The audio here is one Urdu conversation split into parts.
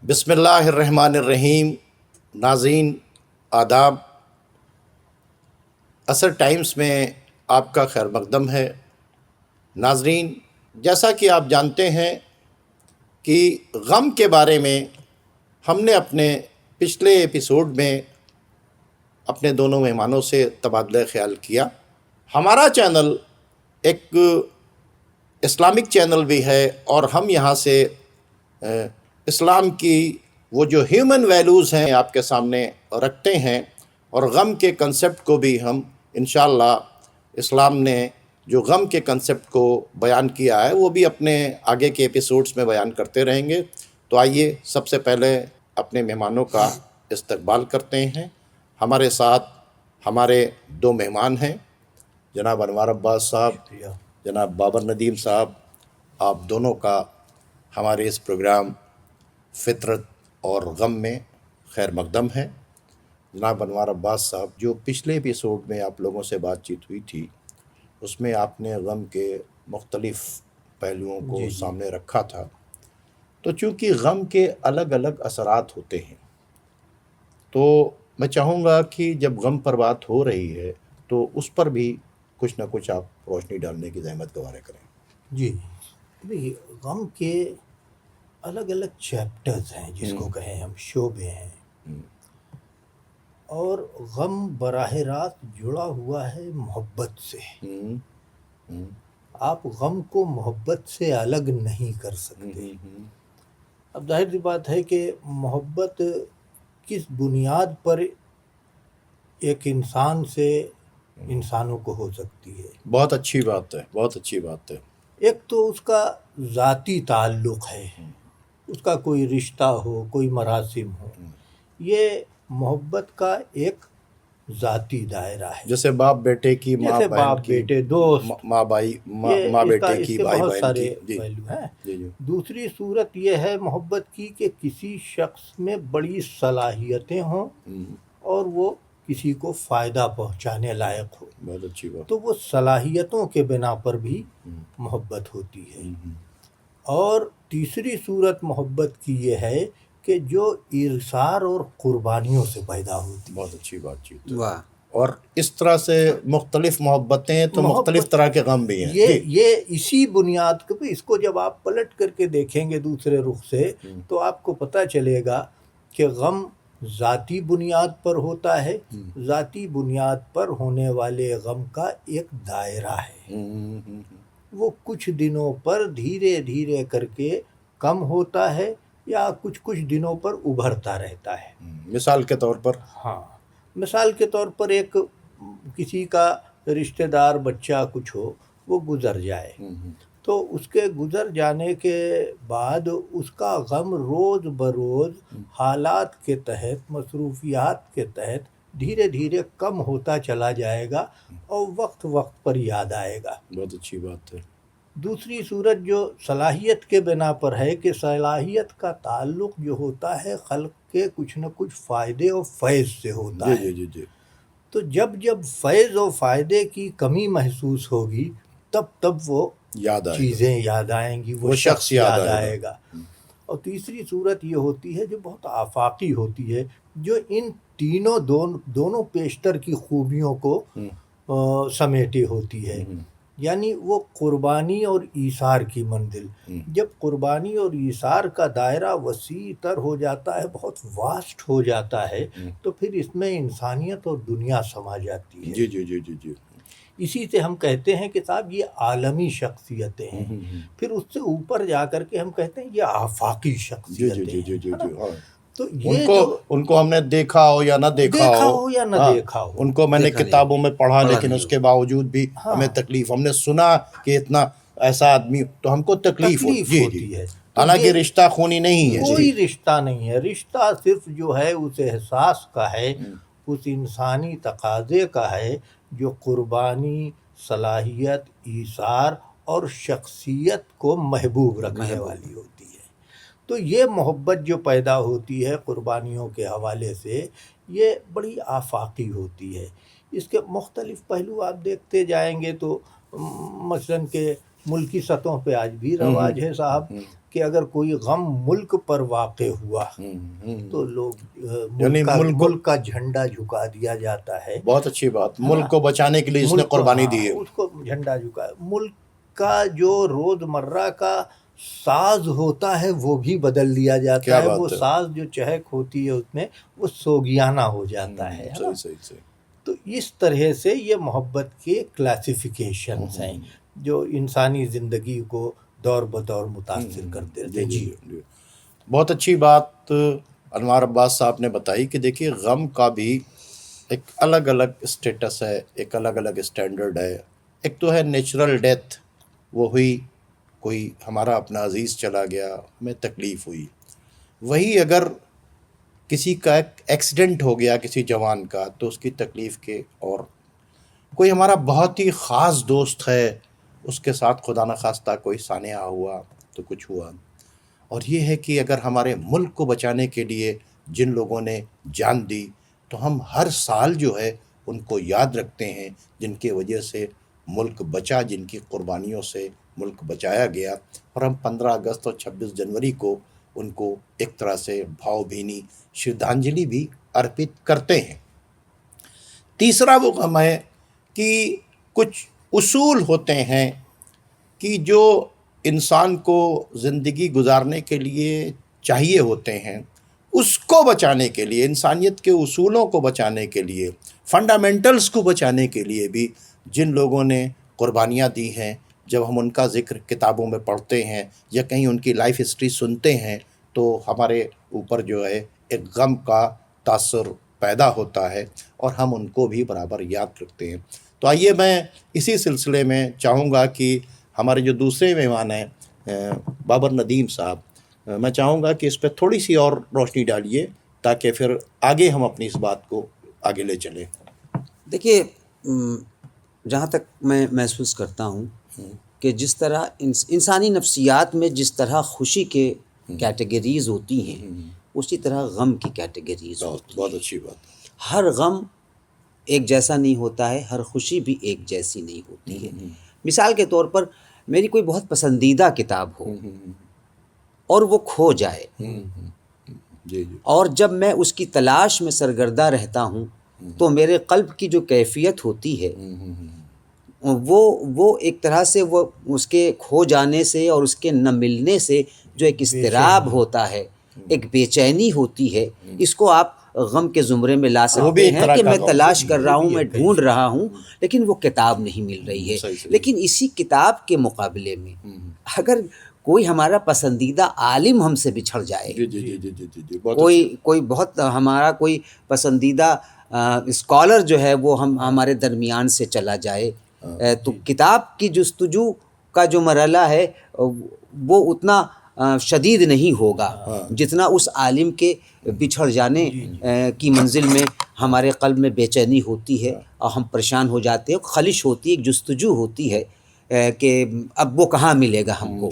بسم اللہ الرحمن الرحیم. ناظرین آداب. اثر ٹائمز میں آپ کا خیر مقدم ہے. ناظرین، جیسا کہ آپ جانتے ہیں کہ غم کے بارے میں ہم نے اپنے پچھلے ایپیسوڈ میں اپنے دونوں مہمانوں سے تبادلہ خیال کیا. ہمارا چینل ایک اسلامک چینل بھی ہے اور ہم یہاں سے اسلام کی وہ جو ہیومن ویلیوز ہیں آپ کے سامنے رکھتے ہیں، اور غم کے کنسیپٹ کو بھی ہم انشاءاللہ اسلام نے جو غم کے کنسیپٹ کو بیان کیا ہے وہ بھی اپنے آگے کے ایپیسوڈز میں بیان کرتے رہیں گے. تو آئیے سب سے پہلے اپنے مہمانوں کا استقبال کرتے ہیں. ہمارے ساتھ ہمارے دو مہمان ہیں، جناب انوار عباس صاحب، جناب بابر ندیم صاحب. آپ دونوں کا ہمارے اس پروگرام فطرت اور غم میں خیر مقدم ہے. جناب انوار عباس صاحب، جو پچھلے ایپیسوڈ میں آپ لوگوں سے بات چیت ہوئی تھی اس میں آپ نے غم کے مختلف پہلوؤں کو سامنے رکھا تھا. تو چونکہ غم کے الگ الگ اثرات ہوتے ہیں، تو میں چاہوں گا کہ جب غم پر بات ہو رہی ہے تو اس پر بھی کچھ نہ کچھ آپ روشنی ڈالنے کی زحمت گوارا کریں. جی، غم کے الگ الگ چیپٹرز ہیں، جس کو کہیں ہم شعبے ہیں، اور غم براہ راست جڑا ہوا ہے محبت سے. آپ غم کو محبت سے الگ نہیں کر سکتے. اب ظاہر سی بات ہے کہ محبت کس بنیاد پر ایک انسان سے انسانوں کو ہو سکتی ہے. بہت اچھی بات ہے، بہت اچھی بات ہے. ایک تو اس کا ذاتی تعلق ہے، اس کا کوئی رشتہ ہو، کوئی مراسم ہو. یہ محبت کا ایک ذاتی دائرہ ہے، جیسے باپ بیٹے کی، ماں جیسے بہن باپ کی، بیٹے، دوست، ماں بھائی، ماں بیٹے اس کی، کے بھائی بہت بہن سارے کی. پہلو ہیں. جی. دوسری صورت یہ ہے محبت کی کہ کسی شخص میں بڑی صلاحیتیں ہوں اور وہ کسی کو فائدہ پہنچانے لائق ہو. بہت اچھی بات. تو وہ صلاحیتوں کے بنا پر بھی محبت ہوتی ہے. اور تیسری صورت محبت کی یہ ہے کہ جو ایثار اور قربانیوں سے پیدا ہوتی ہے. بہت اچھی بات چیت. واہ. اور اس طرح سے مختلف محبتیں تو مختلف طرح کے غم بھی ہیں. یہ اسی بنیاد پہ اس کو جب آپ پلٹ کر کے دیکھیں گے دوسرے رخ سے تو آپ کو پتہ چلے گا کہ غم ذاتی بنیاد پر ہوتا ہے. ذاتی بنیاد پر ہونے والے غم کا ایک دائرہ ہے. وہ کچھ دنوں پر دھیرے دھیرے کر کے کم ہوتا ہے یا کچھ دنوں پر ابھرتا رہتا ہے. مثال کے طور پر، مثال کے طور پر ایک کسی کا رشتہ دار بچہ کچھ ہو، وہ گزر جائے، تو اس کے گزر جانے کے بعد اس کا غم روز بروز حالات کے تحت، مصروفیات کے تحت دھیرے دھیرے کم ہوتا چلا جائے گا اور وقت وقت پر یاد آئے گا. بہت اچھی بات ہے. دوسری صورت جو صلاحیت کے بنا پر ہے کہ صلاحیت کا تعلق جو ہوتا ہے خلق کے کچھ نہ کچھ فائدے اور فیض سے ہوتا ہے. جی. تو جب فیض و فائدے کی کمی محسوس ہوگی تب وہ چیزیں یاد آئیں گی، وہ شخص یاد آئے گا. اور تیسری صورت یہ ہوتی ہے جو بہت آفاقی ہوتی ہے، جو ان دونوں پیشتر کی خوبیوں کو سمیٹے ہوتی ہے. یعنی وہ قربانی اور ایثار کی منزل. جب قربانی اور ایثار کا دائرہ وسیع تر ہو جاتا ہے، بہت واسٹ ہو جاتا ہے، تو پھر اس میں انسانیت اور دنیا سما جاتی ہے. جی. اسی سے ہم کہتے ہیں کہ صاحب یہ عالمی شخصیتیں ہیں. پھر اس سے اوپر جا کر کے ہم کہتے ہیں یہ آفاقی شخصیتیں ہیں. جی. تو ان کو ہم نے دیکھا ہو یا نہ دیکھا ہو، ان کو میں نے کتابوں میں پڑھا، لیکن اس کے باوجود بھی ہمیں تکلیف، ہم نے سنا کہ اتنا ایسا آدمی، تو ہم کو تکلیف ہوتی ہے. حالانکہ رشتہ خونی نہیں ہے، کوئی رشتہ نہیں ہے. رشتہ صرف جو ہے اس احساس کا ہے، اس انسانی تقاضے کا ہے جو قربانی، صلاحیت، ایثار اور شخصیت کو محبوب رکھنے والی ہوتی ہے. تو یہ محبت جو پیدا ہوتی ہے قربانیوں کے حوالے سے، یہ بڑی آفاقی ہوتی ہے. اس کے مختلف پہلو آپ دیکھتے جائیں گے تو مثلاً کہ ملکی سطحوں پہ آج بھی رواج ہے صاحب کہ اگر کوئی غم ملک پر واقع ہوا تو لوگ ملک کا جھنڈا جھکا دیا جاتا ہے. بہت اچھی بات، ملک کو بچانے کے لیے اس نے قربانی دی ہے. اس کو جھنڈا جھکا. ملک کا جو روز مرہ کا ساز ہوتا ہے وہ بھی بدل دیا جاتا ہے. وہ ساز جو چہک ہوتی ہے اس میں وہ سوگیانہ ہو جاتا ہے. صحیح. تو اس طرح سے یہ محبت کے کلاسیفیکیشنز ہیں جو انسانی زندگی کو دور بدور متاثر کرتے تھے. جی بہت اچھی بات انوار عباس صاحب نے بتائی کہ دیکھیے غم کا بھی ایک الگ الگ اسٹیٹس ہے، ایک الگ الگ اسٹینڈرڈ ہے. ایک تو ہے نیچرل ڈیتھ، وہ ہوئی، کوئی ہمارا اپنا عزیز چلا گیا، ہمیں تکلیف ہوئی. وہی اگر کسی کا ایکسیڈنٹ ہو گیا کسی جوان کا تو اس کی تکلیف کے، اور کوئی ہمارا بہت ہی خاص دوست ہے اس کے ساتھ خدا نخواستہ کوئی سانحہ ہوا تو کچھ ہوا. اور یہ ہے کہ اگر ہمارے ملک کو بچانے کے لیے جن لوگوں نے جان دی تو ہم ہر سال جو ہے ان کو یاد رکھتے ہیں، جن کی وجہ سے ملک بچا، جن کی قربانیوں سے ملک بچایا گیا. اور ہم 15 اگست اور 26 جنوری کو ان کو ایک طرح سے بھاؤ بھینی شردھانجلی بھی ارپت کرتے ہیں. تیسرا وہ غم ہے کہ کچھ اصول ہوتے ہیں کہ جو انسان کو زندگی گزارنے کے لیے چاہیے ہوتے ہیں، اس کو بچانے کے لیے، انسانیت کے اصولوں کو بچانے کے لیے، فنڈامنٹلز کو بچانے کے لیے بھی جن لوگوں نے قربانیاں دی ہیں، جب ہم ان کا ذکر کتابوں میں پڑھتے ہیں یا کہیں ان کی لائف ہسٹری سنتے ہیں تو ہمارے اوپر جو ہے ایک غم کا تاثر پیدا ہوتا ہے اور ہم ان کو بھی برابر یاد رکھتے ہیں. تو آئیے میں اسی سلسلے میں چاہوں گا کہ ہمارے جو دوسرے مہمان ہیں بابر ندیم صاحب، میں چاہوں گا کہ اس پہ تھوڑی سی اور روشنی ڈالیے تاکہ پھر آگے ہم اپنی اس بات کو آگے لے چلیں. دیکھیے، جہاں تک میں محسوس کرتا ہوں کہ جس طرح انسانی نفسیات میں جس طرح خوشی کے کیٹیگریز ہوتی ہیں اسی طرح غم کی کیٹیگریز ہوتی ہیں. بہت اچھی بات. ہر غم ایک جیسا نہیں ہوتا ہے، ہر خوشی بھی ایک جیسی نہیں ہوتی ہے. مثال کے طور پر میری کوئی بہت پسندیدہ کتاب ہو اور وہ کھو جائے، اور جب میں اس کی تلاش میں سرگردہ رہتا ہوں تو میرے قلب کی جو کیفیت ہوتی ہے وہ ایک طرح سے وہ اس کے کھو جانے سے اور اس کے نہ ملنے سے جو ایک اضطراب ہوتا ہے، ایک بے چینی ہوتی ہے، اس کو آپ غم کے زمرے میں لا سکتے ہیں کہ میں تلاش کر رہا ہوں، میں ڈھونڈ رہا ہوں، لیکن وہ کتاب نہیں مل رہی ہے. لیکن اسی کتاب کے مقابلے میں اگر کوئی ہمارا پسندیدہ عالم ہم سے بچھڑ جائے، کوئی بہت ہمارا کوئی پسندیدہ اسکالر جو ہے وہ ہمارے درمیان سے چلا جائے، تو کتاب کی جستجو کا جو مرحلہ ہے وہ اتنا شدید نہیں ہوگا جتنا اس عالم کے بچھڑ جانے کی منزل میں ہمارے قلب میں بے چینی ہوتی ہے اور ہم پریشان ہو جاتے ہیں، خلش ہوتی ہے، ایک جستجو ہوتی ہے کہ اب وہ کہاں ملے گا ہم کو.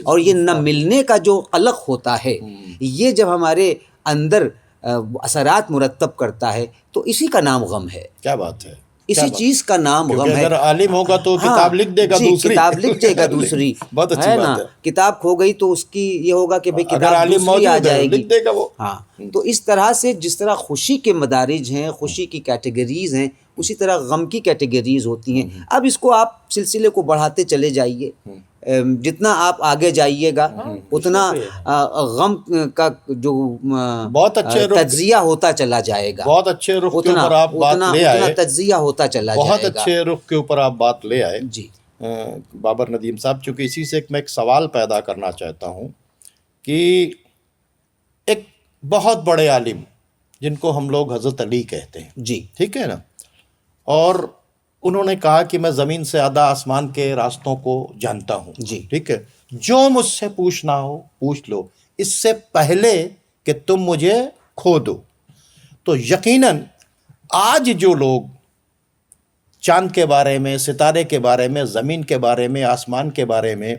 اور یہ نہ ملنے کا جو قلق ہوتا ہے، یہ جب ہمارے اندر اثرات مرتب کرتا ہے تو اسی کا نام غم ہے. کیا بات ہے. اسی چیز کا نام غم ہے. اگر عالم ہوگا تو کتاب لکھ دے گا دوسری. کتاب لکھ دے گا دوسری. بہت اچھی بات ہے. کتاب کھو گئی تو اس کی یہ ہوگا کہ بھئی کتاب دوسری آ جائے گی. لکھ دے گا وہ. ہاں، تو اس طرح سے جس طرح خوشی کے مدارج ہیں، خوشی کی کیٹیگریز ہیں، اسی طرح غم کی کیٹیگریز ہوتی ہیں. اب اس کو آپ سلسلے کو بڑھاتے چلے جائیے، جتنا آپ آگے جائیے گا اتنا غم کا جو بہت اچھے تجزیہ ہوتا چلا جائے گا. بہت اچھے رخ کے اوپر آپ بات لے آئے. تجزیہ ہوتا چلا جائے گا. بہت اچھے رخ کے اوپر آپ بات لے آئے. جی بابر ندیم صاحب، چونکہ اسی سے میں ایک سوال پیدا کرنا چاہتا ہوں کہ ایک بہت بڑے عالم جن کو ہم لوگ حضرت علی کہتے ہیں، جی ٹھیک ہے نا، اور انہوں نے کہا کہ میں زمین سے زیادہ آسمان کے راستوں کو جانتا ہوں. جی ٹھیک ہے، جو مجھ سے پوچھنا ہو پوچھ لو اس سے پہلے کہ تم مجھے کھو دو. تو یقیناً آج جو لوگ چاند کے بارے میں، ستارے کے بارے میں، زمین کے بارے میں، آسمان کے بارے میں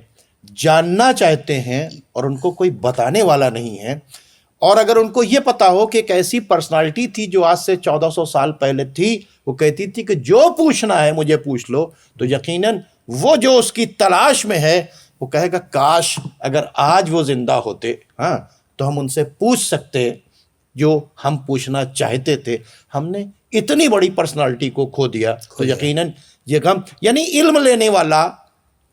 جاننا چاہتے ہیں اور ان کو کوئی بتانے والا نہیں ہے، اور اگر ان کو یہ پتا ہو کہ ایک ایسی پرسنالٹی تھی جو آج سے 1400 سال پہلے تھی، وہ کہتی تھی کہ جو پوچھنا ہے مجھے پوچھ لو، تو یقیناً وہ جو اس کی تلاش میں ہے وہ کہے گا کاش اگر آج وہ زندہ ہوتے ہاں تو ہم ان سے پوچھ سکتے جو ہم پوچھنا چاہتے تھے. ہم نے اتنی بڑی پرسنالٹی کو کھو دیا. تو یقیناً یہ غم، یعنی علم لینے والا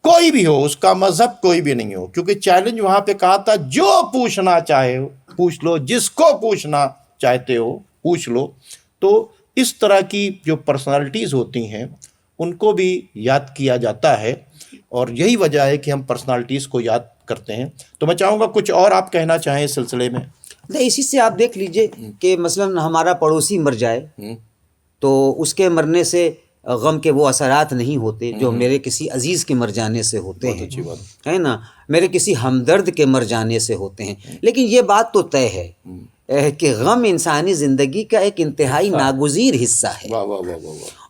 کوئی بھی ہو، اس کا مذہب کوئی بھی نہیں ہو، کیونکہ چیلنج وہاں پہ کہا تھا جو پوچھنا چاہے ہو پوچھ لو، جس کو پوچھنا چاہتے ہو پوچھ لو. تو اس طرح کی جو پرسنالٹیز ہوتی ہیں ان کو بھی یاد کیا جاتا ہے، اور یہی وجہ ہے کہ ہم پرسنالٹیز کو یاد کرتے ہیں. تو میں چاہوں گا کچھ اور آپ کہنا چاہیں اس سلسلے میں. اسی سے آپ دیکھ لیجئے کہ مثلا ہمارا پڑوسی مر جائے تو اس کے مرنے سے غم کے وہ اثرات نہیں ہوتے جو میرے کسی عزیز کے مر جانے سے ہوتے ہیں، ہے نا، میرے کسی ہمدرد کے مر جانے سے ہوتے ہیں. لیکن یہ بات تو طے ہے کہ غم انسانی زندگی کا ایک انتہائی ناگزیر حصہ ہے.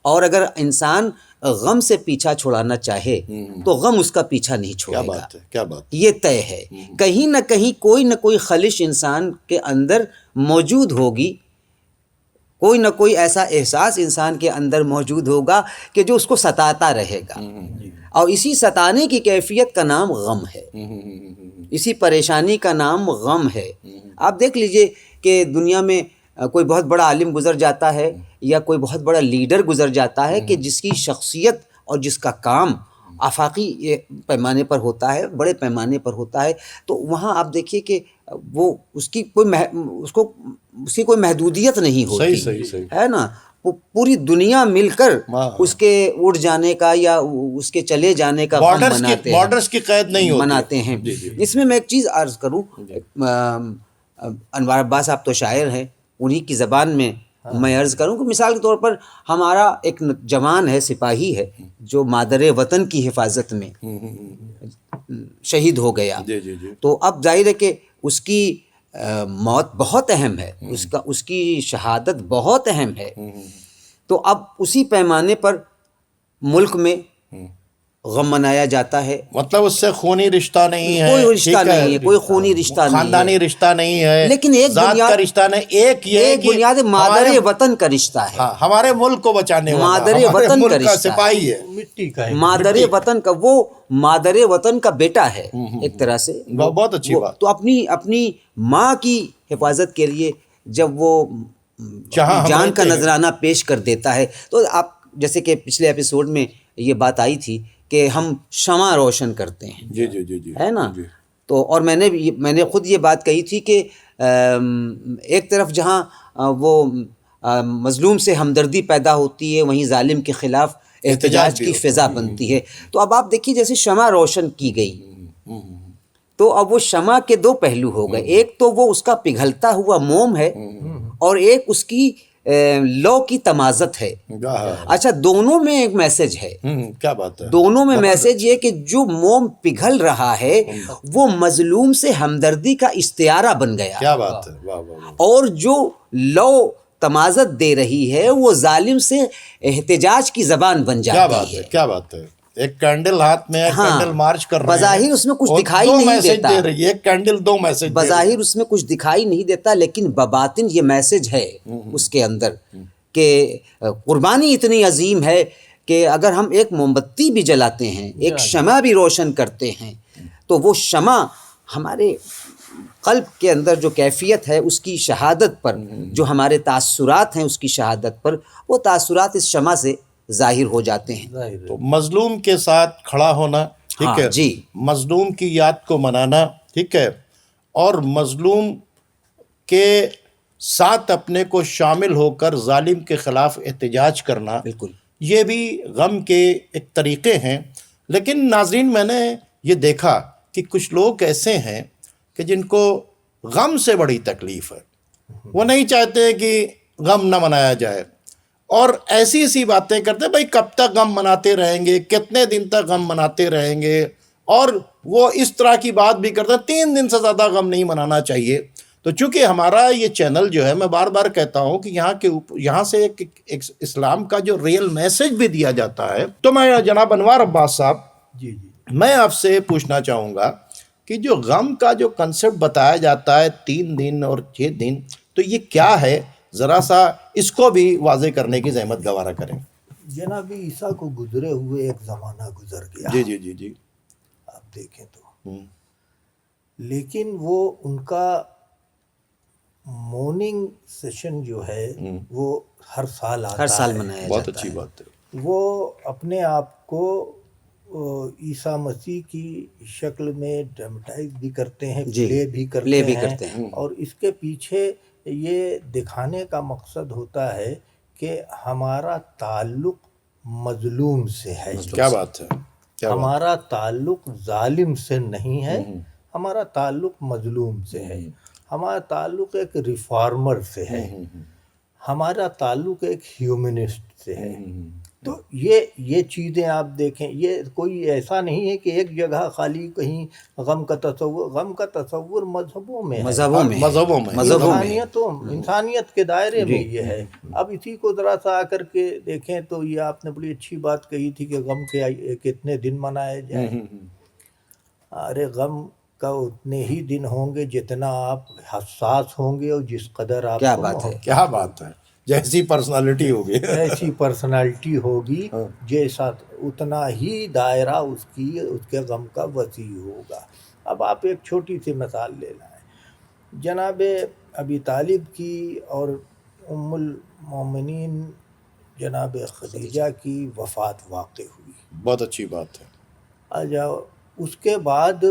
اور اگر انسان غم سے پیچھا چھڑانا چاہے تو غم اس کا پیچھا نہیں چھوڑے گا. کیا بات، یہ طے ہے. کہیں نہ کہیں کوئی نہ کوئی خلش انسان کے اندر موجود ہوگی، کوئی نہ کوئی ایسا احساس انسان کے اندر موجود ہوگا کہ جو اس کو ستاتا رہے گا، اور اسی ستانے کی کیفیت کا نام غم ہے، اسی پریشانی کا نام غم ہے. آپ دیکھ لیجئے کہ دنیا میں کوئی بہت بڑا عالم گزر جاتا ہے یا کوئی بہت بڑا لیڈر گزر جاتا ہے کہ جس کی شخصیت اور جس کا کام آفاقی پیمانے پر ہوتا ہے، بڑے پیمانے پر ہوتا ہے، تو وہاں آپ دیکھیے کہ وہ اس کی کوئی محدودیت نہیں ہوتی. صحیح ہے نا. وہ پوری دنیا مل کر اس کے اڑ جانے کا یا اس کے چلے جانے کا غم مناتے ہیں، بارڈرز کی قید نہیں ہوتی مناتے ہیں. اس میں ایک چیز عرض کروں، انوار عباس آپ تو شاعر ہیں، انہی کی زبان میں میں عرض کروں کہ مثال کے طور پر ہمارا ایک جوان ہے، سپاہی ہے، جو مادر وطن کی حفاظت میں شہید ہو گیا. تو اب ظاہر ہے کہ اس کی موت بہت اہم ہے، اس کی شہادت بہت اہم ہے. تو اب اسی پیمانے پر ملک میں غم منایا جاتا ہے. مطلب اس سے خونی رشتہ نہیں ہے، کوئی رشتہ نہیں ہے، کوئی خونی رشتہ نہیں ہے، خاندانی رشتہ نہیں ہے، لیکن ایک ذات کا رشتہ نہیں، ایک بنیاد مادر وطن کا رشتہ ہے. ہمارے ملک کو بچانے والا مادر وطن کا رشتہ سپاہی ہے، مٹی کا مادر وطن کا، وہ مادر وطن کا بیٹا ہے ایک طرح سے. بہت اچھی بات. تو اپنی ماں کی حفاظت کے لیے جب وہ جان کا نذرانہ پیش کر دیتا ہے، تو آپ جیسے کہ پچھلے ایپیسوڈ میں یہ بات آئی تھی کہ ہم شمع روشن کرتے ہیں. جی ہے نا. تو اور میں نے خود یہ بات کہی تھی کہ ایک طرف جہاں وہ مظلوم سے ہمدردی پیدا ہوتی ہے، وہیں ظالم کے خلاف احتجاج کی فضا بنتی ہے. تو اب آپ دیکھیے جیسے شمع روشن کی گئی تو اب وہ شمع کے دو پہلو ہو گئے. ایک تو وہ اس کا پگھلتا ہوا موم ہے، اور ایک اس کی لو کی تمازت ہے. اچھا، دونوں میں ایک میسج ہے. کیا بات ہے. دونوں میں میسج یہ کہ جو موم پگھل رہا ہے وہ مظلوم سے ہمدردی کا استعارہ بن گیا. کیا بات ہے. اور جو لو تمازت دے رہی ہے وہ ظالم سے احتجاج کی زبان بن جاتی ہے. کیا بات ہے. ایک کینڈل ہاتھ میں ہے، کینڈل مارچ کر رہے ہیں، بظاہر اس میں کچھ دکھائی نہیں دیتا، ایک کینڈل دو میسج، بظاہر اس میں کچھ دکھائی نہیں دیتا، لیکن بباطن یہ میسج ہے اس کے اندر کہ قربانی اتنی عظیم ہے کہ اگر ہم ایک موم بتی بھی جلاتے ہیں، ایک شمع بھی روشن کرتے ہیں، تو وہ شمع ہمارے قلب کے اندر جو کیفیت ہے اس کی شہادت پر، جو ہمارے تاثرات ہیں اس کی شہادت پر، وہ تاثرات اس شمع سے ظاہر ہو جاتے ہیں. تو مظلوم کے ساتھ کھڑا ہونا، ٹھیک ہے، جی، مظلوم کی یاد کو منانا، ٹھیک ہے، اور مظلوم کے ساتھ اپنے کو شامل ہو کر ظالم کے خلاف احتجاج کرنا، بالکل، یہ بھی غم کے ایک طریقے ہیں. لیکن ناظرین، میں نے یہ دیکھا کہ کچھ لوگ ایسے ہیں کہ جن کو غم سے بڑی تکلیف ہے، وہ نہیں چاہتے کہ غم نہ منایا جائے، اور ایسی باتیں کرتے، بھائی کب تک غم مناتے رہیں گے، کتنے دن تک غم مناتے رہیں گے، اور وہ اس طرح کی بات بھی کرتے 3 دن سے زیادہ غم نہیں منانا چاہیے. تو چونکہ ہمارا یہ چینل جو ہے، میں بار بار کہتا ہوں کہ یہاں سے ایک اسلام کا جو ریئل میسج بھی دیا جاتا ہے. تو میں جناب انوار عباس صاحب، میں آپ سے پوچھنا چاہوں گا کہ جو غم کا جو کنسیپٹ بتایا جاتا ہے 3 دن اور 6 دن، تو یہ کیا ہے؟ ذرا سا اس کو بھی واضح کرنے کی زحمت گوارا کریں. جناب عیسیٰ کو گزرے ہوئے ایک زمانہ گزر گیا. جی. اب آپ دیکھیں تو، لیکن وہ ان کا مارننگ سیشن جو ہے وہ ہر سال آتا ہے، ہر سال منایا جاتا ہے. بہت اچھی بات ہے. وہ اپنے آپ کو عیسیٰ مسیح کی شکل میں ڈرامٹائز بھی کرتے ہیں، پلے بھی کرتے ہیں، اور اس کے پیچھے یہ دکھانے کا مقصد ہوتا ہے کہ ہمارا تعلق مظلوم سے ہے. کیا بات ہے. ہمارا تعلق ظالم سے نہیں ہے، ہمارا تعلق مظلوم سے ہے، ہمارا تعلق ایک ریفارمر سے ہے، ہمارا تعلق ایک ہیومنسٹ سے ہے. تو یہ چیزیں آپ دیکھیں، یہ کوئی ایسا نہیں ہے کہ ایک جگہ خالی کہیں غم کا تصور مذہبوں میں ہے، انسانیت کے دائرے میں یہ ہے. اب اسی کو ذرا سا آ کر کے دیکھیں تو یہ آپ نے بڑی اچھی بات کہی تھی کہ غم کے کتنے دن منائے جائیں. ارے غم کا اتنے ہی دن ہوں گے جتنا آپ حساس ہوں گے اور جس قدر آپ کیا بات ہے، جیسی پرسنالٹی ہوگی ایسی پرسنالٹی ہوگی، جیسا اتنا ہی دائرہ اس کے غم کا وسیع ہوگا. اب آپ ایک چھوٹی سی مثال لے لائیں، جناب ابی طالب کی اور ام المومنین جناب خدیجہ کی وفات واقع ہوئی. بہت اچھی بات ہے. اس کے بعد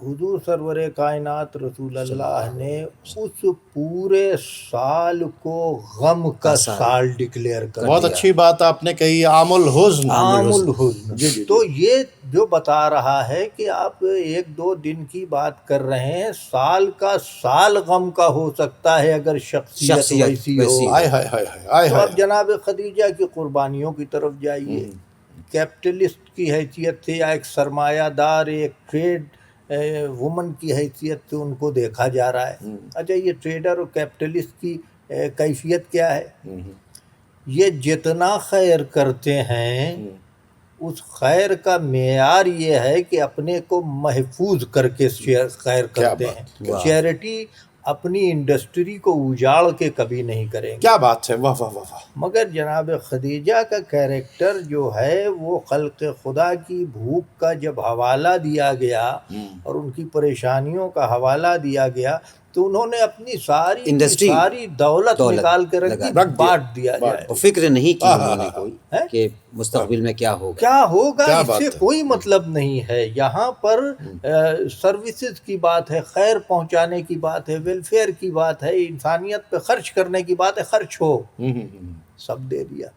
حضور سرور کائنات رسول اللہ نے اس پورے سال کو غم کا سال ڈکلیئر کر دیا. بہت اچھی بات آپ نے کہی، عام الحزن. تو یہ جو بتا رہا ہے کہ آپ ایک دو دن کی بات کر رہے ہیں، سال کا سال غم کا ہو سکتا ہے اگر شخصیت ویسی ہو. تو اب جناب خدیجہ کی قربانیوں کی طرف جائیے. کیپٹلسٹ کی حیثیت سے یا ایک سرمایہ دار، ایک ٹریڈ وومن کی حیثیت سے ان کو دیکھا جا رہا ہے. اچھا، یہ ٹریڈر اور کیپٹلسٹ کی کیفیت کیا ہے؟ یہ جتنا خیر کرتے ہیں اس خیر کا معیار یہ ہے کہ اپنے کو محفوظ کر کے خیر کرتے ہیں. چیریٹی اپنی انڈسٹری کو اجاڑ کے کبھی نہیں کریں گے. کیا بات ہے، واہ واہ واہ. مگر جناب خدیجہ کا کیریکٹر جو ہے وہ خلق خدا کی بھوک کا جب حوالہ دیا گیا اور ان کی پریشانیوں کا حوالہ دیا گیا تو انہوں نے اپنی ساری دولت نکال کے رکھ دی، بانٹ دیا جائے. فکر نہیں کی انہوں نے کوئی کہ مستقبل میں کیا ہوگا. اس سے کوئی مطلب نہیں ہے. یہاں پر سروسز کی بات ہے، خیر پہنچانے کی بات ہے، ویلفیئر کی بات ہے، انسانیت پہ خرچ کرنے کی بات ہے. خرچ ہو، سب دے دیا.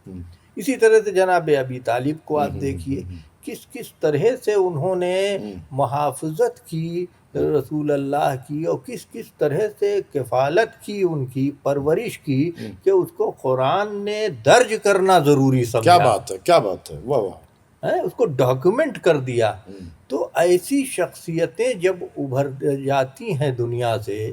اسی طرح سے جناب ابی طالب کو آپ دیکھیے کس طرح سے انہوں نے محافظت کی رسول اللہ کی، اور کس طرح سے کفالت کی، ان کی پرورش کی کہ اس کو قرآن نے درج کرنا ضروری سمجھا. کیا بات ہے، واہ واہ. اس کو ڈاکیومنٹ کر دیا. تو ایسی شخصیتیں جب ابھر جاتی ہیں دنیا سے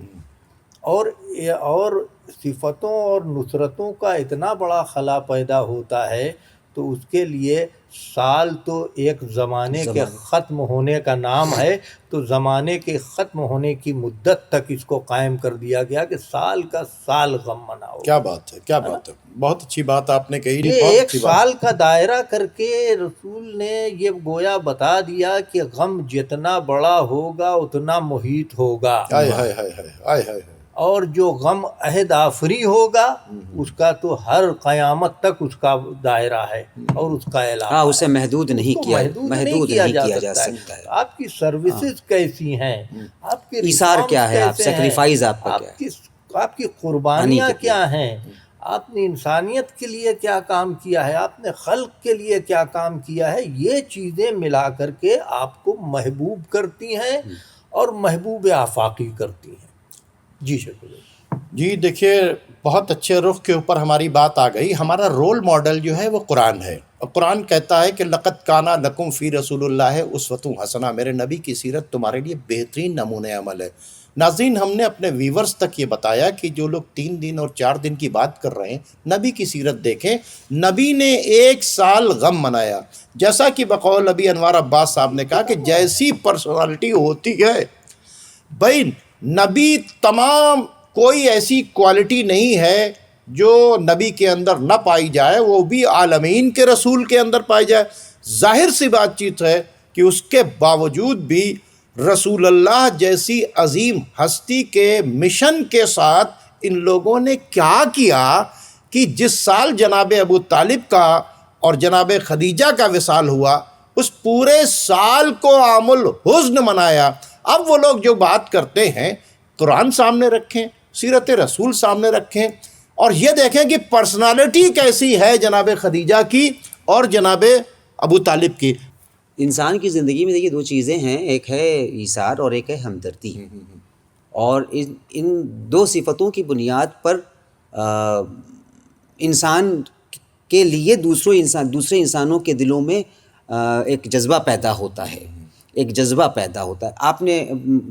اور صفتوں اور نصرتوں کا اتنا بڑا خلا پیدا ہوتا ہے، تو اس کے لیے سال تو ایک زمانے کے ختم ہونے کا نام ہے. تو زمانے کے ختم ہونے کی مدت تک اس کو قائم کر دیا گیا کہ سال کا سال غم مناؤ. کیا بات ہے، کیا بات ہے. بہت اچھی بات آپ نے کہی. ایک سال کا دائرہ کر کے رسول نے یہ گویا بتا دیا کہ غم جتنا بڑا ہوگا اتنا محیط ہوگا. اور جو غم عہد آفری ہوگا اس کا تو ہر قیامت تک اس کا دائرہ ہے اور اس کا اعلان. اسے محدود نہیں کیا جا سکتا ہے. آپ کی سروسز کیسی ہیں، آپ کی ایثار کیا ہے، آپ سیکریفائز آپ کا کیا ہے، آپ کی قربانیاں کیا ہیں، آپ نے انسانیت کے لیے کیا کام کیا ہے، آپ نے خلق کے لیے کیا کام کیا ہے. یہ چیزیں ملا کر کے آپ کو محبوب کرتی ہیں اور محبوب آفاقی کرتی ہیں. جی شکریہ. جی دیکھیے، بہت اچھے رخ کے اوپر ہماری بات آ گئی. ہمارا رول ماڈل جو ہے وہ قرآن ہے، اور قرآن کہتا ہے کہ لقد کان لکم فی رسول اللہ اسوۃ حسنہ، میرے نبی کی سیرت تمہارے لیے بہترین نمونۂ عمل ہے. ناظرین، ہم نے اپنے ویورز تک یہ بتایا کہ جو لوگ 3 دن اور 4 دن کی بات کر رہے ہیں، نبی کی سیرت دیکھیں. نبی نے 1 سال غم منایا. جیسا کہ بقول ابی انوار عباس صاحب نے کہا کہ جیسی پرسنالٹی ہوتی ہے بھائی، نبی تمام کوئی ایسی کوالٹی نہیں ہے جو نبی کے اندر نہ پائی جائے، وہ بھی عالمین کے رسول کے اندر پائی جائے. ظاہر سی بات چیت ہے کہ کہ اس کے باوجود بھی رسول اللہ جیسی عظیم ہستی کے مشن کے ساتھ ان لوگوں نے کیا کیا کہ جس سال جناب ابو طالب کا اور جناب خدیجہ کا وصال ہوا اس پورے سال کو عام الحزن منایا۔ اب وہ لوگ جو بات کرتے ہیں قرآن سامنے رکھیں، سیرت رسول سامنے رکھیں، اور یہ دیکھیں کہ پرسنالٹی کیسی ہے جناب خدیجہ کی اور جناب ابو طالب کی۔ انسان کی زندگی میں دیکھیے دو چیزیں ہیں، ایک ہے ایثار اور ایک ہے ہمدردی، اور ان دو صفتوں کی بنیاد پر انسان کے لیے دوسرے انسانوں کے دلوں میں ایک جذبہ پیدا ہوتا ہے، ایک جذبہ پیدا ہوتا ہے۔ آپ نے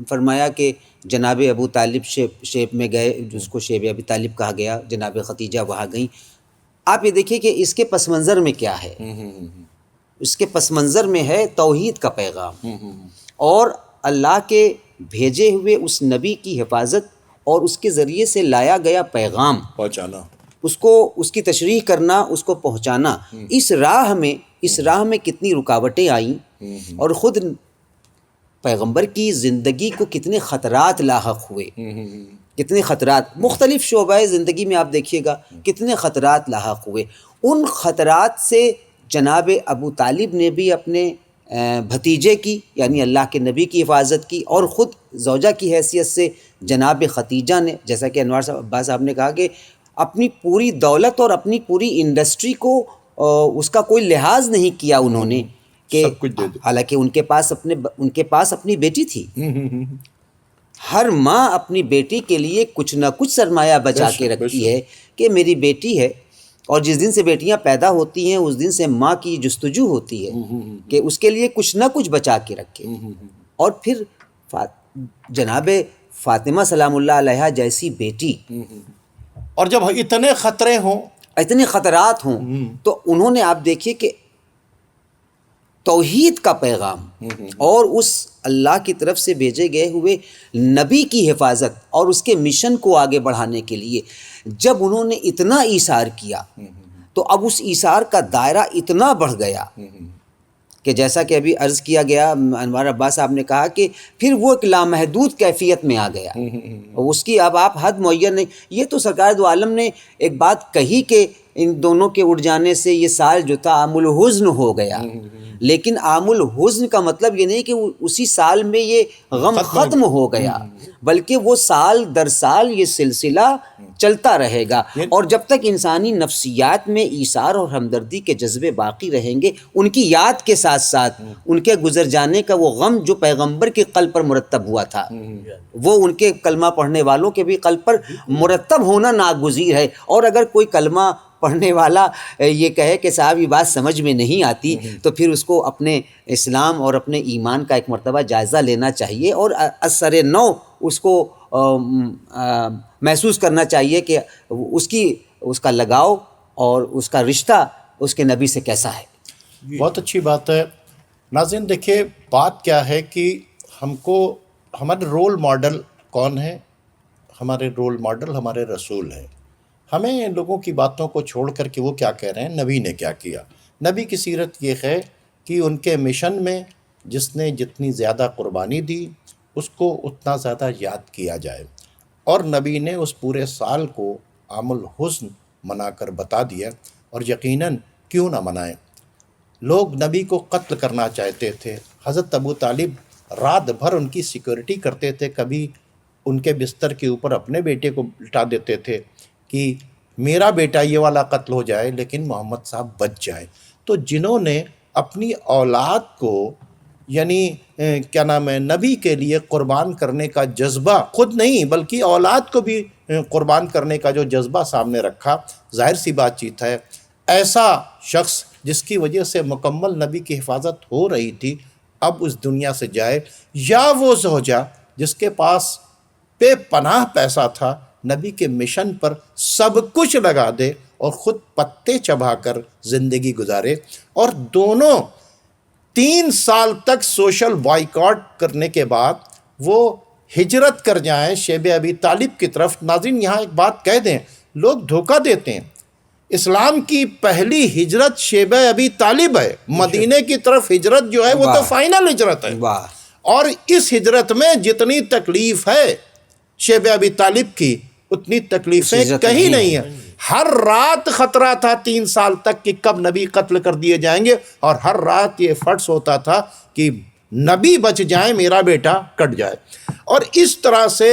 فرمایا کہ جناب ابو طالب شیب میں گئے، جس کو شیب ابی طالب کہا گیا، جناب خدیجہ وہاں گئیں۔ آپ یہ دیکھیے کہ اس کے پس منظر میں کیا ہے، اس کے پس منظر میں ہے توحید کا پیغام اور اللہ کے بھیجے ہوئے اس نبی کی حفاظت اور اس کے ذریعے سے لایا گیا پیغام پہنچانا، اس کی تشریح کرنا، اس کو پہنچانا۔ اس راہ میں کتنی رکاوٹیں آئیں اور خود پیغمبر کی زندگی کو کتنے خطرات لاحق ہوئے، کتنے خطرات مختلف شعبہ زندگی میں آپ دیکھیے گا کتنے خطرات لاحق ہوئے۔ ان خطرات سے جناب ابو طالب نے بھی اپنے بھتیجے کی یعنی اللہ کے نبی کی حفاظت کی، اور خود زوجہ کی حیثیت سے جناب خدیجہ نے، جیسا کہ انوار عباس صاحب نے کہا، کہ اپنی پوری دولت اور اپنی پوری انڈسٹری کو اس کا کوئی لحاظ نہیں کیا انہوں نے، کہ حالانکہ ان کے پاس اپنی بیٹی تھی، ہر ماں اپنی بیٹی کے لیے کچھ نہ کچھ سرمایہ بچا کے رکھتی ہے کہ میری بیٹی ہے، اور جس دن سے بیٹیاں پیدا ہوتی ہیں اس دن سے ماں کی جستجو ہوتی ہے کہ اس کے لیے کچھ نہ کچھ بچا کے رکھے۔ اور پھر جناب فاطمہ سلام اللہ علیہا جیسی بیٹی، اور جب اتنے خطرے ہوں، اتنے خطرات ہوں، تو انہوں نے آپ دیکھیے کہ توحید کا پیغام اور اس اللہ کی طرف سے بھیجے گئے ہوئے نبی کی حفاظت اور اس کے مشن کو آگے بڑھانے کے لیے جب انہوں نے اتنا ایثار کیا تو اب اس ایثار کا دائرہ اتنا بڑھ گیا کہ جیسا کہ ابھی عرض کیا گیا، انوار عباس صاحب نے کہا کہ پھر وہ ایک لامحدود کیفیت میں آ گیا، اس کی اب آپ حد معین نہیں۔ یہ تو سرکار دو عالم نے ایک بات کہی کہ ان دونوں کے اڑ جانے سے یہ سال جو تھا عام الحزن ہو گیا، لیکن عام الحزن کا مطلب یہ نہیں کہ اسی سال میں یہ غم ختم ہو گیا، بلکہ وہ سال در سال یہ سلسلہ چلتا رہے گا، اور جب تک انسانی نفسیات میں ایثار اور ہمدردی کے جذبے باقی رہیں گے، ان کی یاد کے ساتھ ساتھ ان کے گزر جانے کا وہ غم جو پیغمبر کے قلب پر مرتب ہوا تھا وہ ان کے کلمہ پڑھنے والوں کے بھی قلب پر مرتب ہونا ناگزیر ہے۔ اور اگر کوئی کلمہ پڑھنے والا یہ کہے کہ صاحب یہ بات سمجھ میں نہیں آتی، تو پھر اس کو اپنے اسلام اور اپنے ایمان کا ایک مرتبہ جائزہ لینا چاہیے اور اثر نو اس کو محسوس کرنا چاہیے کہ اس کا لگاؤ اور اس کا رشتہ اس کے نبی سے کیسا ہے۔ بہت اچھی بات ہے۔ ناظرین دیکھیے بات کیا ہے کہ ہم کو ہمارے رول ماڈل کون ہے؟ ہمارے رول ماڈل ہمارے رسول ہیں۔ ہمیں لوگوں کی باتوں کو چھوڑ کر کے وہ کیا کہہ رہے ہیں، نبی نے کیا کیا۔ نبی کی سیرت یہ ہے کہ ان کے مشن میں جس نے جتنی زیادہ قربانی دی اس کو اتنا زیادہ یاد کیا جائے، اور نبی نے اس پورے سال کو عام الحزن منا کر بتا دیا، اور یقیناً کیوں نہ منائیں۔ لوگ نبی کو قتل کرنا چاہتے تھے، حضرت ابو طالب رات بھر ان کی سیکورٹی کرتے تھے، کبھی ان کے بستر کے اوپر اپنے بیٹے کو لٹا دیتے تھے کہ میرا بیٹا یہ والا قتل ہو جائے لیکن محمد صاحب بچ جائے۔ تو جنہوں نے اپنی اولاد کو یعنی کیا نام ہے نبی کے لیے قربان کرنے کا جذبہ، خود نہیں بلکہ اولاد کو بھی قربان کرنے کا جو جذبہ سامنے رکھا، ظاہر سی بات چیت ہے ایسا شخص جس کی وجہ سے مکمل نبی کی حفاظت ہو رہی تھی اب اس دنیا سے جائے، یا وہ زوجہ جس کے پاس بے پناہ پیسہ تھا نبی کے مشن پر سب کچھ لگا دے اور خود پتے چبا کر زندگی گزارے، اور دونوں 3 سال تک سوشل بائیکاٹ کرنے کے بعد وہ ہجرت کر جائیں شیب ابی طالب کی طرف۔ ناظرین یہاں ایک بات کہہ دیں، لوگ دھوکہ دیتے ہیں اسلام کی پہلی ہجرت شیبہ ابی طالب ہے، مدینے کی طرف ہجرت جو ہے وہ تو فائنل ہجرت ہے، اور اس ہجرت میں جتنی تکلیف ہے شیبہ ابی طالب کی اتنی تکلیفیں کہیں نہیں ہیں۔ ہر رات خطرہ تھا 3 سال تک کہ کب نبی قتل کر دیے جائیں گے، اور ہر رات یہ فرض ہوتا تھا کہ نبی بچ جائیں، میرا بیٹا کٹ جائے۔ اور اس طرح سے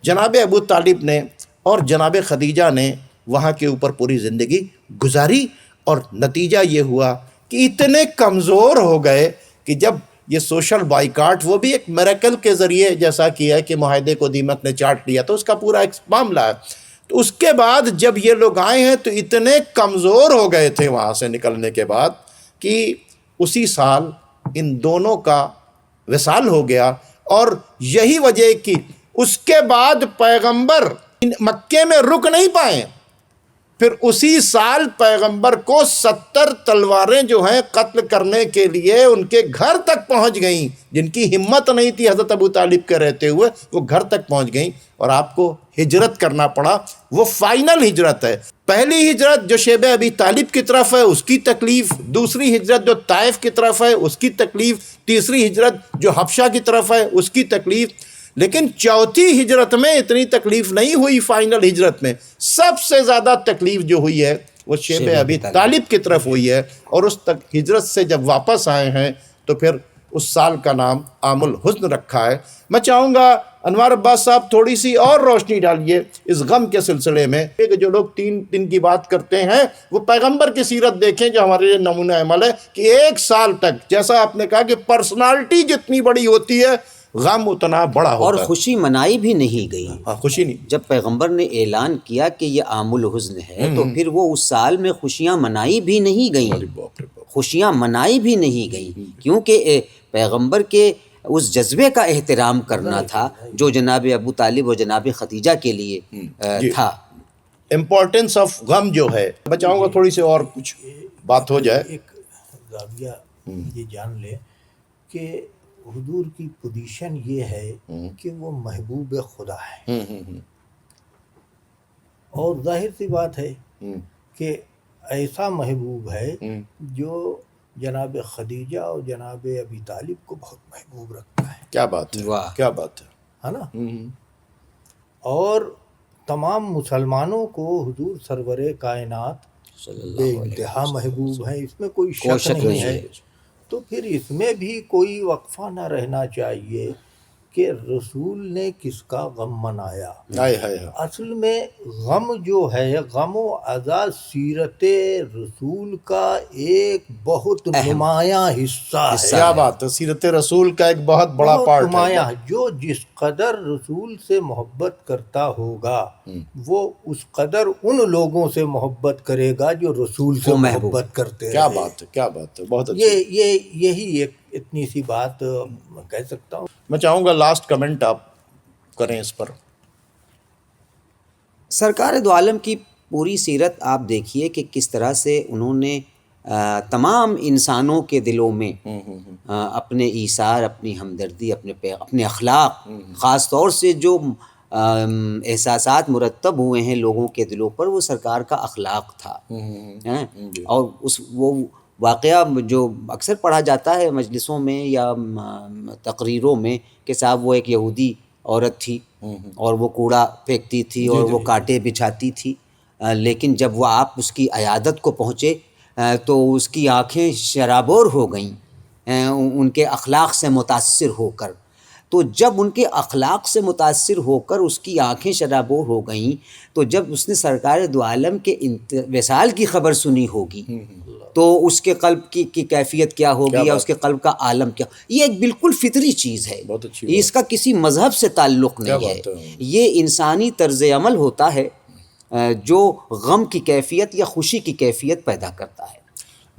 جناب ابو طالب نے اور جناب خدیجہ نے وہاں کے اوپر پوری زندگی گزاری، اور نتیجہ یہ ہوا کہ اتنے کمزور ہو گئے کہ جب یہ سوشل بائیکاٹ، وہ بھی ایک میریکل کے ذریعے جیسا کیا ہے کہ معاہدے کو دیمک نے چاٹ لیا، تو اس کا پورا ایک معاملہ ہے۔ تو اس کے بعد جب یہ لوگ آئے ہیں تو اتنے کمزور ہو گئے تھے وہاں سے نکلنے کے بعد کہ اسی سال ان دونوں کا وصال ہو گیا، اور یہی وجہ کہ اس کے بعد پیغمبر مکے میں رک نہیں پائے، پھر اسی سال پیغمبر کو 70 تلواریں جو ہیں قتل کرنے کے لیے ان کے گھر تک پہنچ گئیں، جن کی ہمت نہیں تھی حضرت ابو طالب کے رہتے ہوئے، وہ گھر تک پہنچ گئیں، اور آپ کو ہجرت کرنا پڑا۔ وہ فائنل ہجرت ہے۔ پہلی ہجرت جو شیبہ ابی طالب کی طرف ہے اس کی تکلیف، دوسری ہجرت جو طائف کی طرف ہے اس کی تکلیف، تیسری ہجرت جو حبشہ کی طرف ہے اس کی تکلیف، لیکن چوتھی ہجرت میں اتنی تکلیف نہیں ہوئی۔ فائنل ہجرت میں سب سے زیادہ تکلیف جو ہوئی ہے وہ شیبہ ابی طالب کی طرف ہوئی ہے، اور اس تک ہجرت سے جب واپس آئے ہیں تو پھر اس سال کا نام عام الحزن رکھا ہے۔ میں چاہوں گا انوار عباس صاحب تھوڑی سی اور روشنی ڈالیے اس غم کے سلسلے میں، کہ جو لوگ 3 دن کی بات کرتے ہیں وہ پیغمبر کی سیرت دیکھیں جو ہمارے لیے نمونہ عمل ہے، کہ 1 سال تک، جیسا آپ نے کہا کہ پرسنالٹی جتنی بڑی ہوتی ہے غم اتنا بڑا ہوتا ہے، اور خوشی منائی بھی نہیں گئی۔ خوشی نہیں۔ جب پیغمبر نے اعلان کیا کہ یہ عام الحزن ہے تو پھر وہ اس سال میں خوشیاں منائی بھی نہیں گئیں، خوشیاں منائی بھی نہیں گئیں، کیونکہ پیغمبر کے اس جذبے کا احترام کرنا تھا جو جناب ابو طالب اور جناب خدیجہ کے لیے تھا۔ امپورٹنس آف غم جو ہے، میں چاہوں گا تھوڑی سی اور کچھ بات ہو جائے۔ ایک زاویہ یہ جان لیں کہ حضور کی پوزیشن یہ ہے کہ وہ محبوب خدا ہے، اور ظاہر سی بات ہے کہ ایسا محبوب ہے جو جناب خدیجہ اور جناب ابی طالب کو بہت محبوب رکھتا ہے۔ کیا بات ہے، کیا بات ہے نا؟ اور تمام مسلمانوں کو حضور سرور کائنات بے انتہا محبوب ہے، اس میں کوئی شک نہیں ہے۔ تو پھر اس میں بھی کوئی وقفہ نہ رہنا چاہیے کہ رسول نے کس کا غم منایا۔ اصل میں غم جو ہے، غم و عزا سیرت رسول کا ایک بہت نمایاں حصہ ہے۔ کیا بات ہے، سیرت رسول کا ایک بہت بڑا پارٹ ہے۔ نمایاں، جو جس قدر رسول سے محبت کرتا ہوگا وہ اس قدر ان لوگوں سے محبت کرے گا جو رسول سے محبت کرتے ہیں۔ کیا بات ہے، کیا بات ہے، بہت اچھا۔ یہی ایک اتنی سی بات میں کہہ سکتا ہوں۔ میں چاہوں گا لاسٹ کمنٹ آپ کریں اس پر۔ سرکار دو عالم کی پوری سیرت آپ دیکھیے کہ کس طرح سے انہوں نے تمام انسانوں کے دلوں میں اپنے ایثار، اپنی ہمدردی، اپنے اخلاق، خاص طور سے جو احساسات مرتب ہوئے ہیں لوگوں کے دلوں پر، وہ سرکار کا اخلاق تھا۔ اور وہ واقعہ جو اکثر پڑھا جاتا ہے مجلسوں میں یا تقریروں میں کہ صاحب وہ ایک یہودی عورت تھی اور وہ کوڑا پھینکتی تھی اور وہ کانٹے بچھاتی تھی، لیکن جب وہ آپ اس کی عیادت کو پہنچے تو اس کی آنکھیں شرابور ہو گئیں ان کے اخلاق سے متاثر ہو کر۔ تو جب ان کے اخلاق سے متاثر ہو کر اس کی آنکھیں شرابور ہو گئیں تو جب اس نے سرکار دو عالم کے وصال کی خبر سنی ہوگی تو اس کے قلب کی کیفیت کیا ہوگی یا اس کے قلب کا عالم کیا؟ یہ ایک بالکل فطری چیز ہے، اس کا کسی مذہب سے تعلق نہیں ہے، یہ انسانی طرز عمل ہوتا ہے جو غم کی کیفیت یا خوشی کی کیفیت پیدا کرتا ہے۔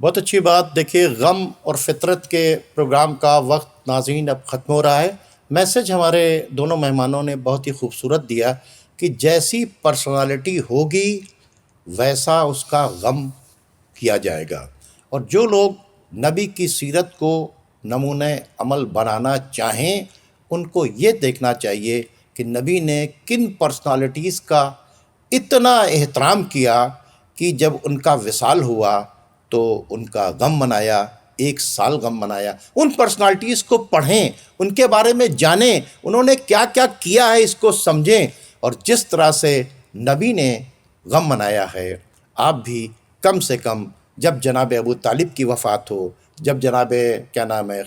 بہت اچھی بات۔ دیکھیے، غم اور فطرت کے پروگرام کا وقت ناظرین اب ختم ہو رہا ہے۔ میسج ہمارے دونوں مہمانوں نے بہت ہی خوبصورت دیا کہ جیسی پرسنالٹی ہوگی ویسا اس کا غم کیا جائے گا، اور جو لوگ نبی کی سیرت کو نمونہ عمل بنانا چاہیں ان کو یہ دیکھنا چاہیے کہ نبی نے کن پرسنالٹیز کا اتنا احترام کیا کہ جب ان کا وصال ہوا تو ان کا غم منایا، 1 سال غم منایا۔ ان پرسنالٹیز کو پڑھیں، ان کے بارے میں جانیں، انہوں نے کیا کیا کیا ہے اس کو سمجھیں، اور جس طرح سے نبی نے غم منایا ہے آپ بھی کم سے کم جب جناب ابو طالب کی وفات ہو، جب جناب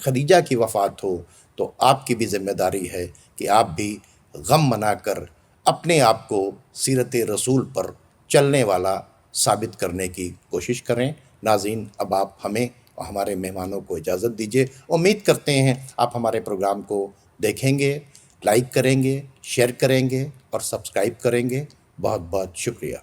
خدیجہ کی وفات ہو، تو آپ کی بھی ذمہ داری ہے کہ آپ بھی غم منا کر اپنے آپ کو سیرت رسول پر چلنے والا ثابت کرنے کی کوشش کریں۔ ناظرین، اب آپ ہمیں اور ہمارے مہمانوں کو اجازت دیجیے۔ امید کرتے ہیں آپ ہمارے پروگرام کو دیکھیں گے، لائک کریں گے، شیئر کریں گے اور سبسکرائب کریں گے۔ بہت بہت شکریہ۔